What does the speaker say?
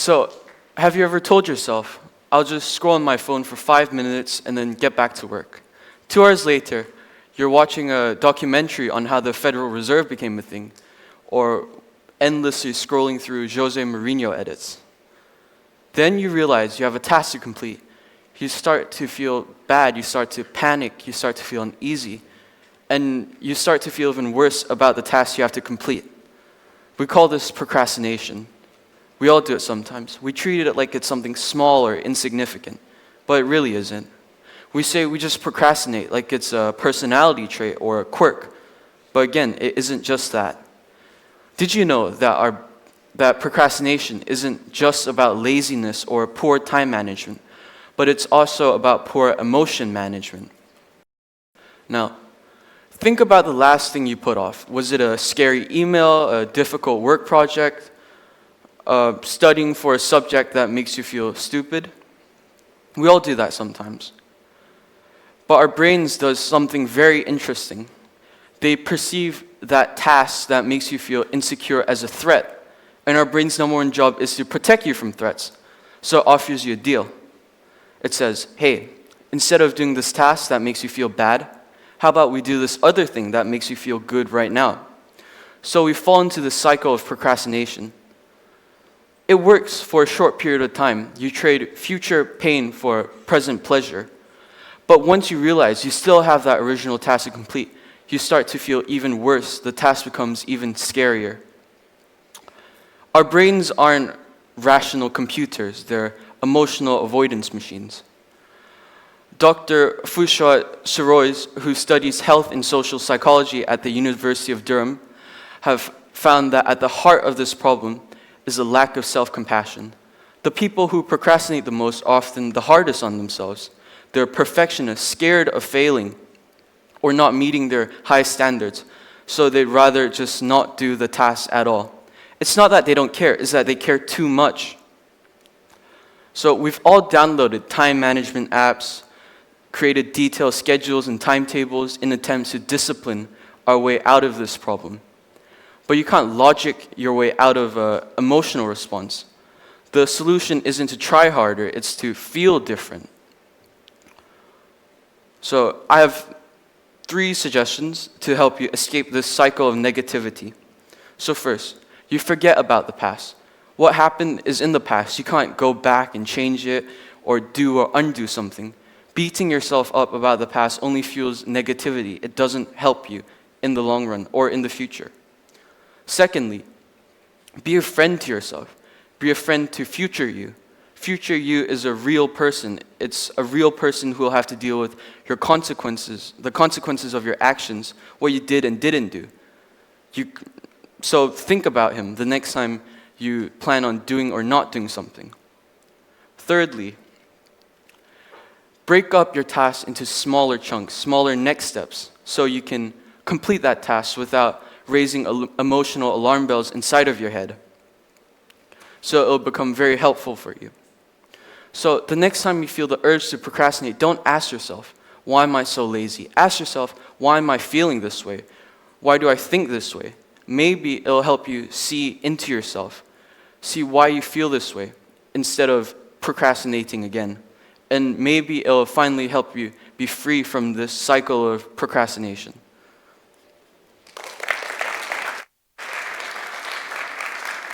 So, have you ever told yourself, I'll just scroll on my phone for 5 minutes and then get back to work? 2 hours later, you're watching a documentary on how the Federal Reserve became a thing, or endlessly scrolling through Jose Mourinho edits. Then you realize you have a task to complete. You start to feel bad, you start to panic, you start to feel uneasy, and you start to feel even worse about the task you have to complete. We call this procrastination. We all do it sometimes. We treat it like it's something small or insignificant, but it really isn't. We say we just procrastinate like it's a personality trait or a quirk, but again, it isn't just that. Did you know that procrastination isn't just about laziness or poor time management, but it's also about poor emotion management? Now, think about the last thing you put off. Was it a scary email, a difficult work project, studying for a subject that makes you feel stupid? We all do that sometimes. But our brains does something very interesting. They perceive that task that makes you feel insecure as a threat. And our brain's number one job is to protect you from threats. So it offers you a deal. It says, hey, instead of doing this task that makes you feel bad, how about we do this other thing that makes you feel good right now? So we fall into the cycle of procrastination. It works for a short period of time. You trade future pain for present pleasure. But once you realize you still have that original task to complete, you start to feel even worse. The task becomes even scarier. Our brains aren't rational computers. They're emotional avoidance machines. Dr. Foucault Sirois, who studies health and social psychology at the University of Durham, have found that at the heart of this problem is a lack of self-compassion. The people who procrastinate the most are often the hardest on themselves. They're perfectionists, scared of failing or not meeting their high standards, so they'd rather just not do the task at all. It's not that they don't care, it's that they care too much. So we've all downloaded time management apps, created detailed schedules and timetables in attempts to discipline our way out of this problem. But you can't logic your way out of an emotional response. The solution isn't to try harder, it's to feel different. So I have 3 suggestions to help you escape this cycle of negativity. So first, you forget about the past. What happened is in the past. You can't go back and change it or do or undo something. Beating yourself up about the past only fuels negativity. It doesn't help you in the long run or in the future. Secondly, be a friend to yourself. Be a friend to future you. Future you is a real person. It's a real person who will have to deal with your consequences, the consequences of your actions, what you did and didn't do. So think about him the next time you plan on doing or not doing something. Thirdly, break up your task into smaller chunks, smaller next steps, so you can complete that task without raising emotional alarm bells inside of your head. So it'll become very helpful for you. So the next time you feel the urge to procrastinate, don't ask yourself, why am I so lazy? Ask yourself, why am I feeling this way? Why do I think this way? Maybe it'll help you see into yourself, see why you feel this way, instead of procrastinating again. And maybe it'll finally help you be free from this cycle of procrastination.